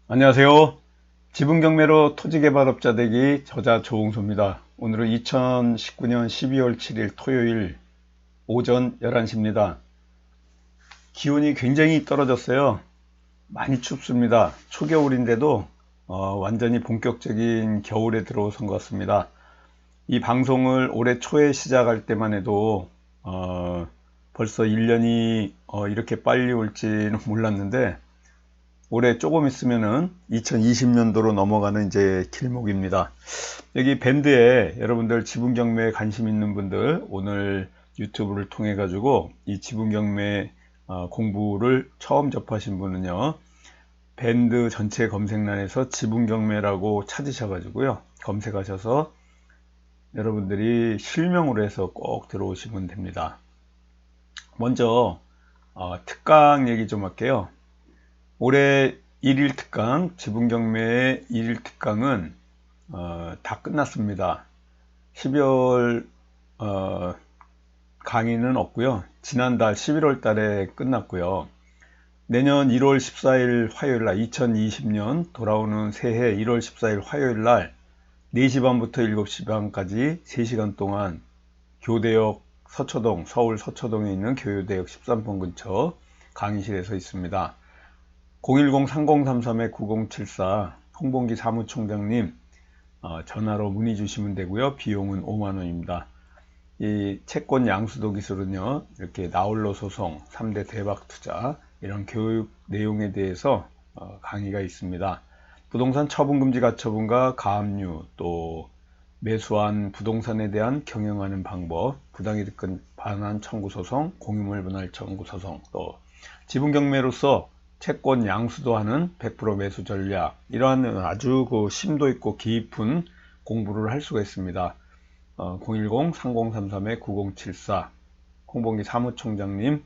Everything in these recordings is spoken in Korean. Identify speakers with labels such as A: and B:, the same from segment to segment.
A: 안녕하세요. 지분경매로 토지개발업자 되기 저자 조홍수입니다. 오늘은 2019년 12월 7일 토요일 오전 11시입니다. 기온이 굉장히 떨어졌어요. 많이 춥습니다. 초겨울인데도 완전히 본격적인 겨울에 들어선 것 같습니다. 이 방송을 올해 초에 시작할 때만 해도 벌써 1년이 이렇게 빨리 올지는 몰랐는데 올해 조금 있으면은 2020년도로 넘어가는 이제 길목입니다. 여기 밴드에 여러분들 지분경매에 관심 있는 분들 오늘 유튜브를 통해 가지고 이 지분경매 공부를 처음 접하신 분은요, 밴드 전체 검색란에서 지분경매라고 찾으셔 가지고요, 검색하셔서 여러분들이 실명으로 해서 꼭 들어오시면 됩니다. 먼저 특강 얘기 좀 할게요. 올해 1일 특강, 지분경매의 1일 특강은 다 끝났습니다. 12월 강의는 없고요. 지난달 11월 달에 끝났고요. 내년 1월 14일 화요일 날, 2020년 돌아오는 새해 1월 14일 화요일 날 4시 반부터 7시 반까지 3시간 동안 교대역 서초동, 서울 서초동에 있는 교대역 13번 근처 강의실에서 있습니다. 010-3033-9074 홍봉기 사무총장님 전화로 문의 주시면 되고요. 비용은 5만원입니다. 이 채권 양수도 기술은요, 이렇게 나홀로 소송, 3대 대박 투자 이런 교육 내용에 대해서 강의가 있습니다. 부동산 처분금지 가처분과 가압류, 또 매수한 부동산에 대한 경영하는 방법, 부당이득권 반환 청구 소송, 공유물 분할 청구 소송, 또 지분경매로서 채권 양수도 하는 100% 매수 전략, 이러한 아주 그 심도 있고 깊은 공부를 할 수가 있습니다. 010-3033-9074 홍봉기 사무총장님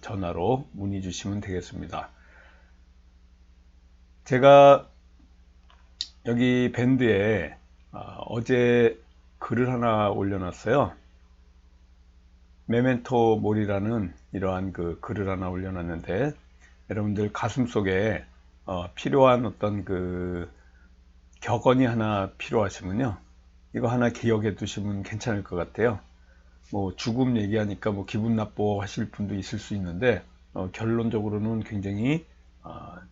A: 전화로 문의 주시면 되겠습니다. 제가 여기 밴드에 어제 글을 하나 올려놨어요. 메멘토 몰이라는 이러한 그 글을 하나 올려놨는데, 여러분들 가슴속에 필요한 어떤 그 격언이 하나 필요하시면요, 이거 하나 기억해 두시면 괜찮을 것 같아요. 뭐 죽음 얘기하니까 뭐 기분 나빠 하실 분도 있을 수 있는데 결론적으로는 굉장히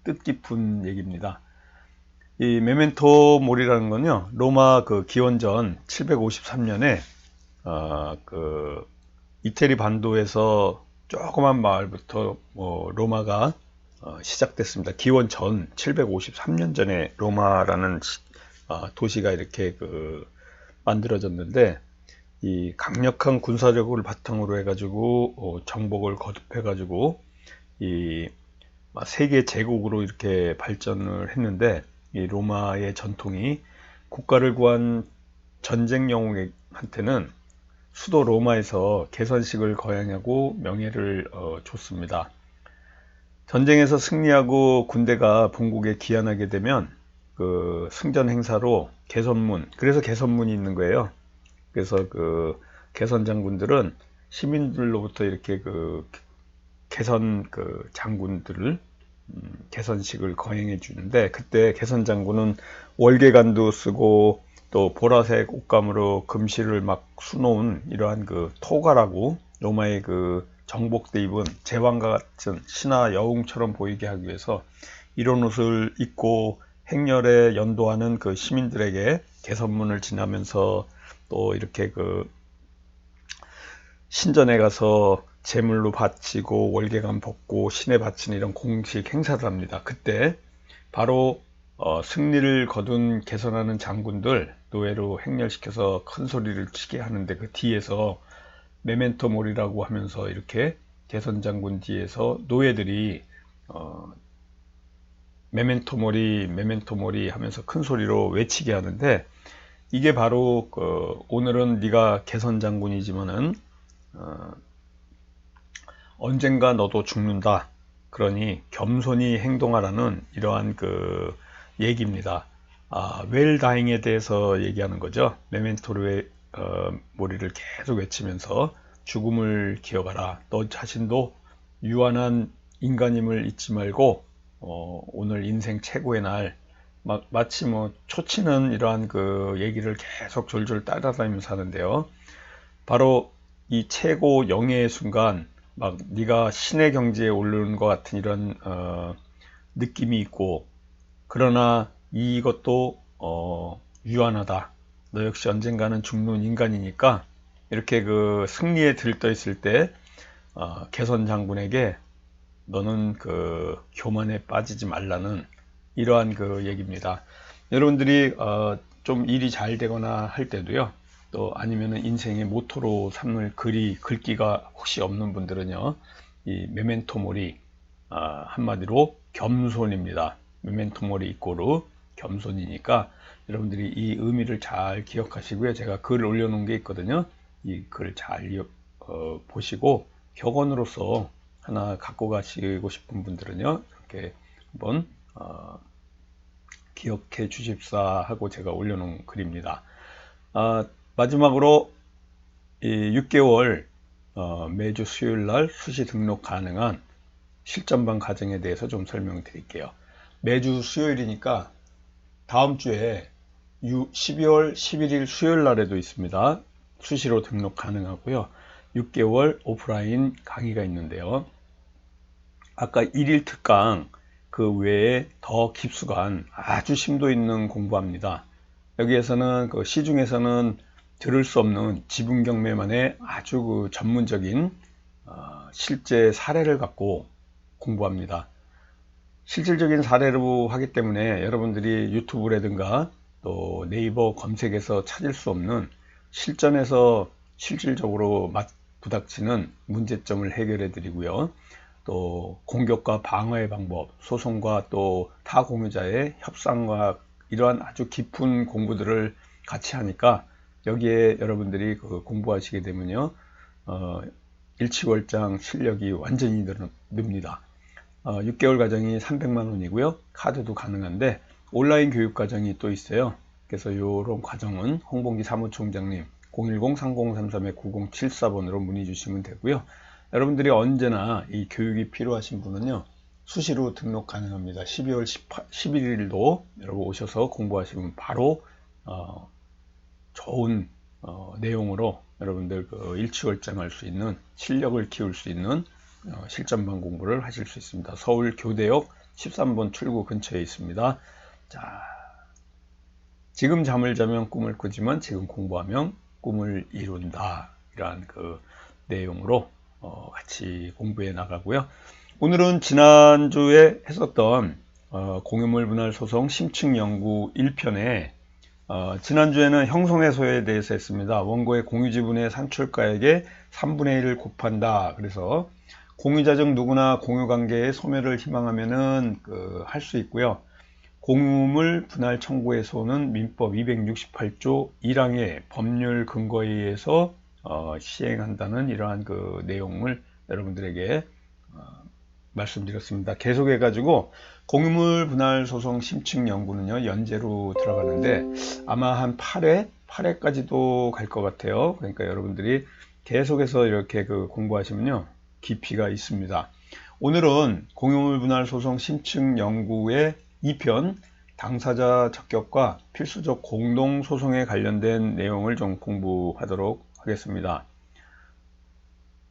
A: 뜻깊은 얘기입니다. 이 메멘토 몰이라는 건요, 로마 그 기원전 753년에 그 이태리 반도에서 조그만 마을부터 로마가 시작됐습니다. 기원 전 753년 전에 로마라는 도시가 이렇게 만들어졌는데, 이 강력한 군사력을 바탕으로 해가지고 정복을 거듭해가지고 이 세계 제국으로 이렇게 발전을 했는데, 이 로마의 전통이 국가를 구한 전쟁 영웅한테는 수도 로마에서 개선식을 거행하고 명예를 줬습니다. 전쟁에서 승리하고 군대가 본국에 귀환하게 되면 그 승전 행사로 개선문, 그래서 개선문이 있는 거예요. 그래서 그 개선 장군들은 시민들로부터 이렇게 그 개선 그 장군들을 개선식을 거행해 주는데, 그때 개선 장군은 월계관도 쓰고 또 보라색 옷감으로 금실을 막 수놓은 이러한 그 토가라고, 로마의 그 정복대 입은 제왕과 같은 신하 여웅처럼 보이게 하기 위해서 이런 옷을 입고 행렬에 연도하는 그 시민들에게 개선문을 지나면서 또 이렇게 그 신전에 가서 제물로 바치고 월계관 벗고 신에 바치는 이런 공식 행사를 합니다. 그때 바로 승리를 거둔 개선하는 장군들 노예로 행렬시켜서 큰 소리를 치게 하는데, 그 뒤에서 메멘토 몰이라고 하면서 이렇게 개선 장군 뒤에서 노예들이 메멘토 모리 메멘토 모리 하면서 큰 소리로 외치게 하는데, 이게 바로 오늘은 네가 개선 장군이지만은 언젠가 너도 죽는다, 그러니 겸손히 행동하라는 이러한 그 얘기입니다. 웰다잉에 대해서 얘기하는 거죠. 메멘토르의 모리를 계속 외치면서 죽음을 기억하라, 너 자신도 유한한 인간임을 잊지 말고 오늘 인생 최고의 날, 마치 뭐 초치는 이러한 그 얘기를 계속 졸졸 따라다니면서 하는데요. 바로 이 최고 영예의 순간, 막 네가 신의 경지에 오르는 것 같은 이런 느낌이 있고, 그러나 이것도 유한하다. 너 역시 언젠가는 죽는 인간이니까 이렇게 그 승리에 들떠 있을 때 개선 장군에게 너는 그 교만에 빠지지 말라는 이러한 그 얘기입니다. 여러분들이 좀 일이 잘 되거나 할 때도요, 또 아니면은 인생의 모토로 삼을 글귀가 혹시 없는 분들은요, 이 메멘토 모리, 한마디로 겸손입니다. 메멘토 모리 이꼬르 겸손이니까 여러분들이 이 의미를 잘 기억하시고요. 제가 글을 올려놓은 게 있거든요. 이 글 잘 보시고 격언으로서 하나 갖고 가시고 싶은 분들은요, 이렇게 한번 기억해 주십사 하고 제가 올려놓은 글입니다. 마지막으로 이 6개월 매주 수요일 날 수시 등록 가능한 실전반 과정에 대해서 좀 설명드릴게요. 매주 수요일이니까 다음 주에 12월 11일 수요일 날에도 있습니다. 수시로 등록 가능하고요. 6개월 오프라인 강의가 있는데요. 아까 1일 특강 그 외에 더 깊숙한 아주 심도 있는 공부합니다. 여기에서는 그 시중에서는 들을 수 없는 지분 경매만의 아주 그 전문적인 실제 사례를 갖고 공부합니다. 실질적인 사례로 하기 때문에 여러분들이 유튜브라든가 또 네이버 검색에서 찾을 수 없는 실전에서 실질적으로 부닥치는 문제점을 해결해 드리고요. 또 공격과 방어의 방법, 소송과 또 타 공유자의 협상과 이러한 아주 깊은 공부들을 같이 하니까 여기에 여러분들이 그 공부하시게 되면요, 일취월장 실력이 완전히 늡니다. 6개월 과정이 300만 원이고요. 카드도 가능한데 온라인 교육 과정이 또 있어요. 그래서 이런 과정은 홍봉기 사무총장님 010-3033-9074번으로 문의 주시면 되고요. 여러분들이 언제나 이 교육이 필요하신 분은요, 수시로 등록 가능합니다. 12월 11일도 여러분 오셔서 공부하시면 바로 좋은 내용으로 여러분들 그 일취월장할 수 있는, 실력을 키울 수 있는 실전반 공부를 하실 수 있습니다. 서울 교대역 13번 출구 근처에 있습니다. 자, 지금 잠을 자면 꿈을 꾸지만 지금 공부하면 꿈을 이룬다. 이러한 그 내용으로 같이 공부해 나가고요. 오늘은 지난주에 했었던 공유물 분할 소송 심층 연구 1편에 지난주에는 형성해소에 대해서 했습니다. 원고의 공유지분의 산출가액의 3분의 1을 곱한다. 그래서 공유자 중 누구나 공유관계의 소멸을 희망하면은 할 수 있고요. 공유물 분할 청구해소는 민법 268조 1항의 법률 근거에 의해서 시행한다는 이러한 그 내용을 여러분들에게 말씀드렸습니다. 계속해 가지고 공유물 분할 소송 심층 연구는요, 연재로 들어가는데 아마 한 8회까지도 갈 것 같아요. 그러니까 여러분들이 계속해서 이렇게 그 공부하시면요, 깊이가 있습니다. 오늘은 공유물 분할 소송 심층 연구의 2편 당사자 적격과 필수적 공동 소송에 관련된 내용을 좀 공부하도록 하겠습니다.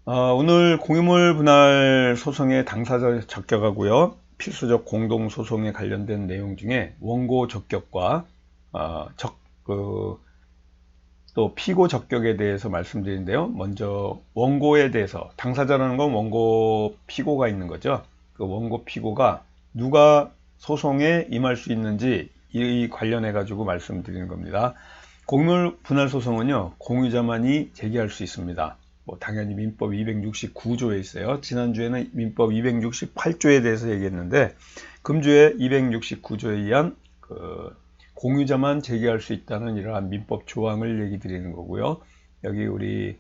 A: 오늘 공유물 분할 소송의 당사자 적격하고요, 필수적 공동 소송에 관련된 내용 중에 원고 적격과 또 피고 적격에 대해서 말씀드리는데요. 먼저 원고에 대해서, 당사자라는 건 원고 피고가 있는 거죠. 그 원고 피고가 누가 소송에 임할 수 있는지 이 관련해 가지고 말씀드리는 겁니다. 공유물 분할 소송은요, 공유자만이 제기할 수 있습니다. 당연히 민법 269조에 있어요. 지난주에는 민법 268조에 대해서 얘기했는데 금주에 269조에 의한 공유자만 제기할 수 있다는 이러한 민법 조항을 얘기 드리는 거고요. 여기 우리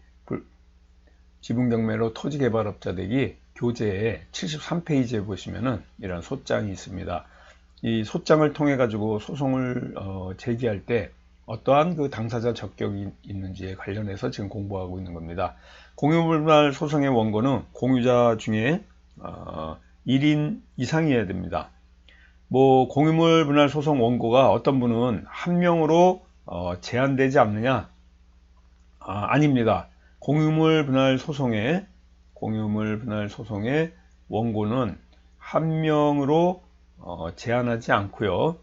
A: 지분경매로 토지개발업자 되기 교재에 73페이지에 보시면은 이런 소장이 있습니다. 이 소장을 통해 가지고 소송을 제기할 때 어떠한 그 당사자 적격이 있는지에 관련해서 지금 공부하고 있는 겁니다. 공유물 소송의 원고는 공유자 중에 1인 이상이어야 됩니다. 뭐 공유물 분할 소송 원고가 어떤 분은 한 명으로 제한되지 않느냐? 아닙니다. 공유물 분할 소송의 원고는 한 명으로 제한하지 않고요.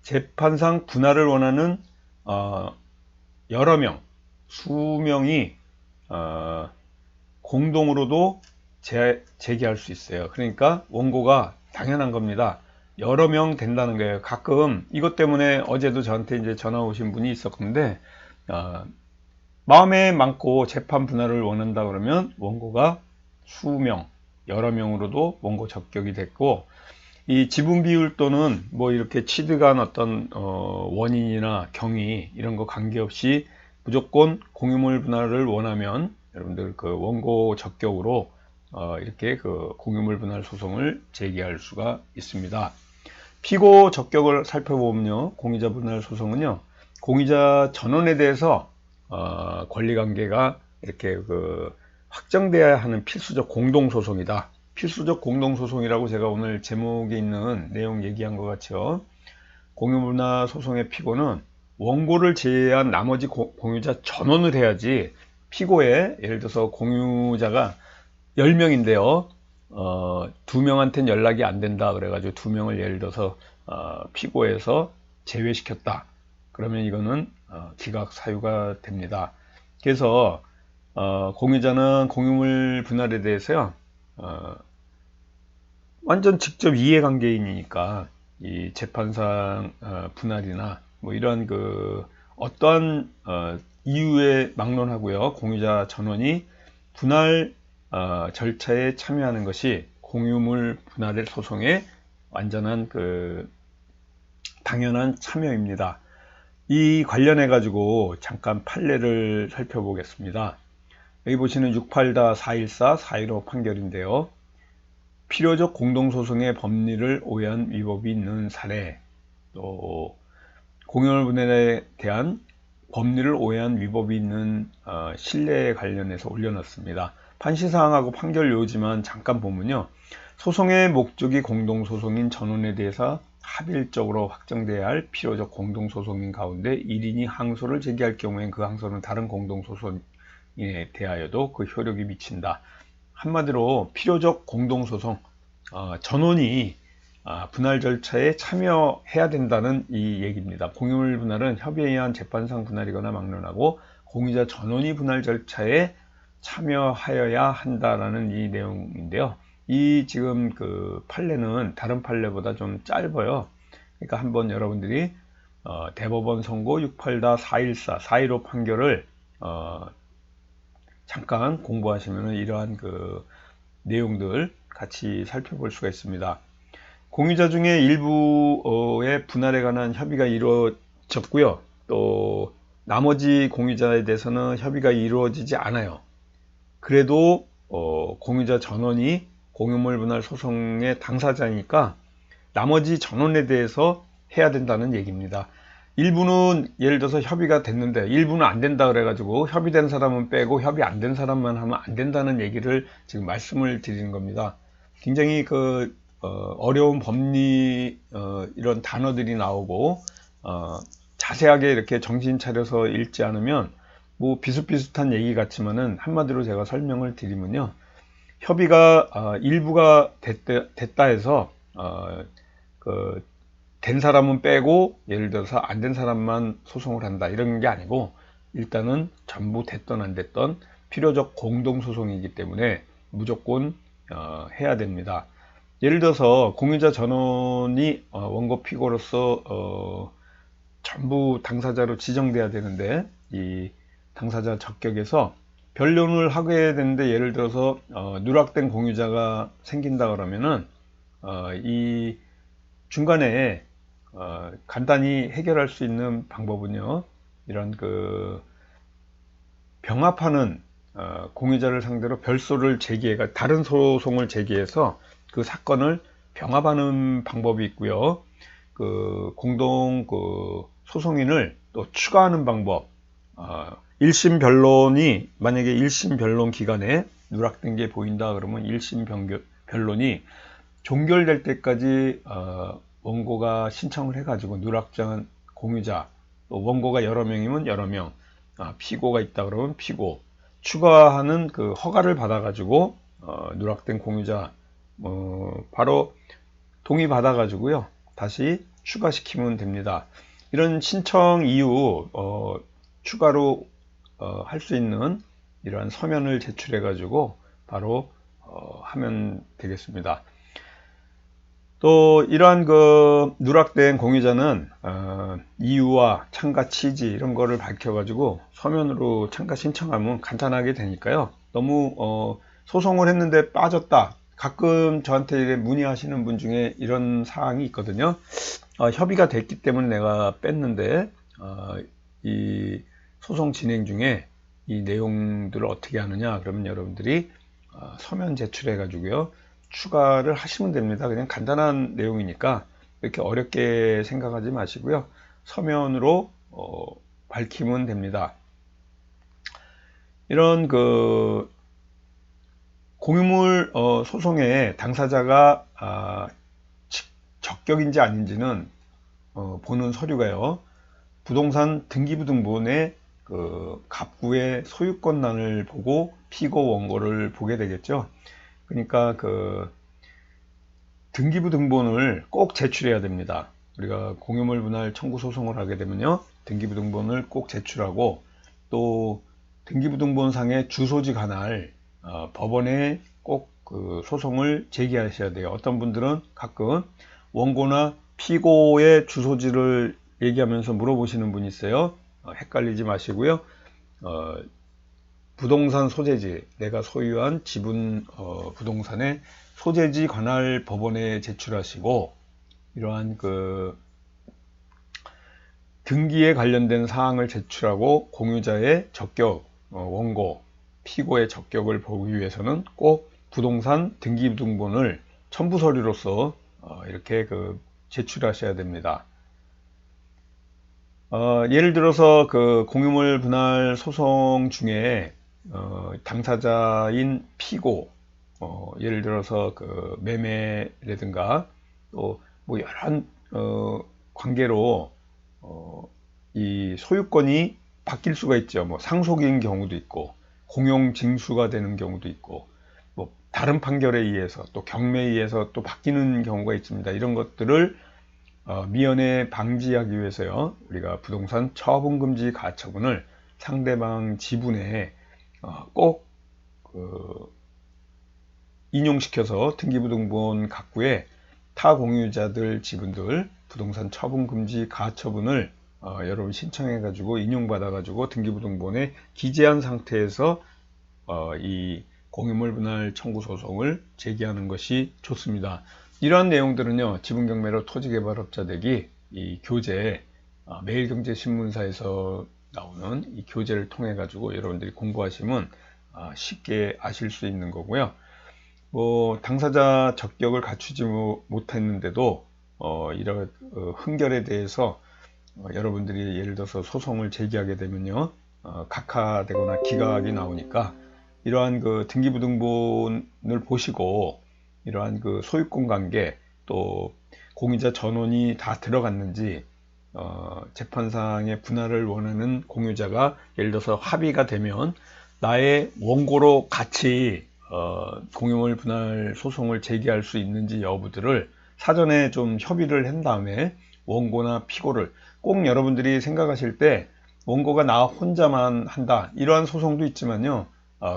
A: 재판상 분할을 원하는 여러 명, 수명이 공동으로도 제기할 수 있어요. 그러니까 원고가 당연한 겁니다. 여러 명 된다는 거예요. 가끔 이것 때문에 어제도 저한테 이제 전화 오신 분이 있었는데 마음에 많고 재판 분할을 원한다 그러면 원고가 수명, 여러 명으로도 원고 적격이 됐고, 이 지분 비율 또는 뭐 이렇게 취득한 어떤 원인이나 경위 이런 거 관계없이 무조건 공유물 분할을 원하면 여러분들 그 원고 적격으로 이렇게 그 공유물 분할 소송을 제기할 수가 있습니다. 피고 적격을 살펴보면요, 공유자 분할 소송은요, 공유자 전원에 대해서 권리관계가 이렇게 그 확정돼야 하는 필수적 공동소송이다. 필수적 공동소송이라고 제가 오늘 제목에 있는 내용 얘기한 것 같죠. 공유분할 소송의 피고는 원고를 제외한 나머지 공유자 전원을 해야지, 피고에 예를 들어서 공유자가 10명인데요. 2명한테는 연락이 안 된다 그래가지고 2명을 예를 들어서 피고에서 제외시켰다. 그러면 이거는 기각 사유가 됩니다. 그래서 공유자는 공유물 분할에 대해서요, 완전 직접 이해관계인이니까 이 재판상 분할이나 뭐 이런 그 어떠한 이유에 막론하고요, 공유자 전원이 분할 절차에 참여하는 것이 공유물 분할 소송의 완전한 그 당연한 참여입니다. 이 관련해 가지고 잠깐 판례를 살펴보겠습니다. 여기 보시는 68-414, 415 판결인데요. 필요적 공동소송의 법리를 오해한 위법이 있는 사례, 또 공유물 분할에 대한 법리를 오해한 위법이 있는 신뢰에 관련해서 올려놨습니다. 판시사항하고 판결 요지만 잠깐 보면요, 소송의 목적이 공동소송인 전원에 대해서 합일적으로 확정돼야 할 필요적 공동소송인 가운데 1인이 항소를 제기할 경우엔 그 항소는 다른 공동소송에 대하여도 그 효력이 미친다. 한마디로 필요적 공동소송, 전원이 분할 절차에 참여해야 된다는 이 얘기입니다. 공유물 분할은 협의에 의한 재판상 분할이거나 막론하고 공유자 전원이 분할 절차에 참여하여야 한다라는 이 내용인데요. 이 지금 그 판례는 다른 판례보다 좀 짧아요. 그러니까 한번 여러분들이 대법원 선고 68-414, 415 판결을 잠깐 공부하시면 이러한 그 내용들 같이 살펴볼 수가 있습니다. 공유자 중에 일부의 분할에 관한 협의가 이루어졌고요. 또 나머지 공유자에 대해서는 협의가 이루어지지 않아요. 그래도 공유자 전원이 공유물 분할 소송의 당사자니까 나머지 전원에 대해서 해야 된다는 얘기입니다. 일부는 예를 들어서 협의가 됐는데 일부는 안 된다 그래가지고 협의된 사람은 빼고 협의 안 된 사람만 하면 안 된다는 얘기를 지금 말씀을 드리는 겁니다. 굉장히 그 어려운 법리 이런 단어들이 나오고 자세하게 이렇게 정신 차려서 읽지 않으면 뭐 비슷비슷한 얘기 같지만은 한마디로 제가 설명을 드리면요, 협의가 일부가 됐다 해서 된 사람은 빼고 예를 들어서 안 된 사람만 소송을 한다 이런 게 아니고, 일단은 전부 됐던 안 됐던 필요적 공동소송이기 때문에 무조건 해야 됩니다. 예를 들어서 공유자 전원이 원고 피고로서 전부 당사자로 지정돼야 되는데 이 당사자 적격에서 변론을 하게 되는데 예를 들어서 누락된 공유자가 생긴다 그러면은 이 중간에 간단히 해결할 수 있는 방법은요, 이런 그 병합하는 공유자를 상대로 별소를 제기해가 다른 소송을 제기해서 그 사건을 병합하는 방법이 있고요. 그 공동 그 소송인을 또 추가하는 방법. 1심 변론이 만약에 1심 변론 기간에 누락된 게 보인다 그러면 1심 변론이 종결될 때까지 원고가 신청을 해가지고 누락장 공유자, 또 원고가 여러 명이면 여러 명, 피고가 있다 그러면 피고, 추가하는 그 허가를 받아가지고 누락된 공유자 바로 동의 받아가지고요 다시 추가시키면 됩니다. 이런 신청 이후 추가로 할 수 있는 이러한 서면을 제출해 가지고 바로 하면 되겠습니다. 또 이러한 그 누락된 공유자는 이유와 참가 취지 이런 거를 밝혀 가지고 서면으로 참가 신청하면 간단하게 되니까요. 너무 소송을 했는데 빠졌다. 가끔 저한테 문의하시는 분 중에 이런 사항이 있거든요. 협의가 됐기 때문에 내가 뺐는데 이 소송 진행 중에 이 내용들을 어떻게 하느냐 그러면 여러분들이 서면 제출해 가지고요 추가를 하시면 됩니다. 그냥 간단한 내용이니까 이렇게 어렵게 생각하지 마시고요 서면으로 밝히면 됩니다. 이런 그 공유물 소송의 당사자가 적격인지 아닌지는 보는 서류가요 부동산 등기부등본의 그 갑구의 소유권란을 보고 피고 원고를 보게 되겠죠. 그러니까 그 등기부등본을 꼭 제출해야 됩니다. 우리가 공유물 분할 청구 소송을 하게 되면요 등기부등본을 꼭 제출하고 또 등기부등본상의 주소지 관할 법원에 꼭 그 소송을 제기하셔야 돼요. 어떤 분들은 가끔 원고나 피고의 주소지를 얘기하면서 물어보시는 분이 있어요. 헷갈리지 마시고요. 부동산 소재지, 내가 소유한 지분 부동산의 소재지 관할 법원에 제출하시고 이러한 그 등기에 관련된 사항을 제출하고 공유자의 적격, 원고, 피고의 적격을 보기 위해서는 꼭 부동산 등기부등본을 첨부 서류로서 이렇게 그 제출하셔야 됩니다. 예를 들어서 그 공유물 분할 소송 중에 당사자인 피고, 예를 들어서 그 매매라든가 또 뭐 여러 관계로 이 소유권이 바뀔 수가 있죠. 뭐 상속인 경우도 있고 공용 징수가 되는 경우도 있고 뭐 다른 판결에 의해서 또 경매에 의해서 또 바뀌는 경우가 있습니다. 이런 것들을 미연에 방지하기 위해서요 우리가 부동산 처분금지 가처분을 상대방 지분에 꼭 인용시켜서 등기부등본 갑구에 타 공유자들 지분들 부동산 처분금지 가처분을 여러분 신청해 가지고 인용받아 가지고 등기부등본에 기재한 상태에서 이 공유물 분할 청구 소송을 제기하는 것이 좋습니다. 이러한 내용들은요 지분경매로 토지개발업자 되기 이 교재 매일경제신문사에서 나오는 이 교재를 통해 가지고 여러분들이 공부하시면 쉽게 아실 수 있는 거고요. 뭐 당사자 적격을 갖추지 못했는데도 이런 흥결에 대해서 여러분들이 예를 들어서 소송을 제기하게 되면요 각하되거나 기각이 나오니까 이러한 그 등기부등본을 보시고 이러한 그 소유권 관계 또 공유자 전원이 다 들어갔는지 재판상의 분할을 원하는 공유자가 예를 들어서 합의가 되면 나의 원고로 같이 공유물 분할 소송을 제기할 수 있는지 여부들을 사전에 좀 협의를 한 다음에 원고나 피고를 꼭 여러분들이 생각하실 때 원고가 나 혼자만 한다 이러한 소송도 있지만요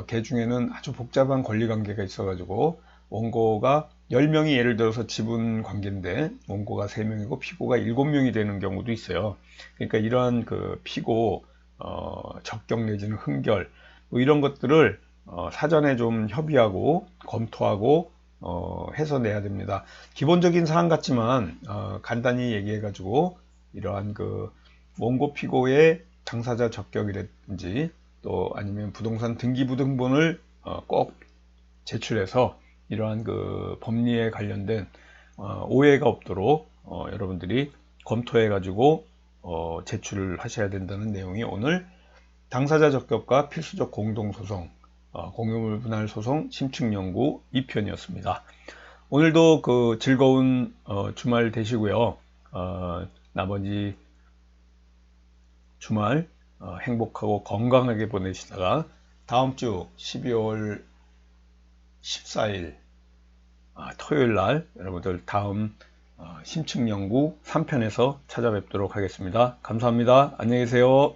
A: 개 중에는 아주 복잡한 권리관계가 있어 가지고 원고가 10명이 예를 들어서 지분 관계인데 원고가 3명이고 피고가 7명이 되는 경우도 있어요. 그러니까 이러한 그 피고 적격 내지는 흥결 뭐 이런 것들을 사전에 좀 협의하고 검토하고 해서 내야 됩니다. 기본적인 사항 같지만 간단히 얘기해 가지고 이러한 그 원고 피고의 당사자 적격이라든지 또 아니면 부동산 등기부등본을 꼭 제출해서 이러한 그 법리에 관련된 오해가 없도록 여러분들이 검토해 가지고 제출을 하셔야 된다는 내용이 오늘 당사자 적격과 필수적 공동소송 공유물 분할 소송 심층 연구 2편이었습니다. 오늘도 그 즐거운 주말 되시고요. 나머지 주말 행복하고 건강하게 보내시다가 다음 주 12월 14일 토요일 날 여러분들 다음 심층연구 3편에서 찾아뵙도록 하겠습니다. 감사합니다. 안녕히 계세요.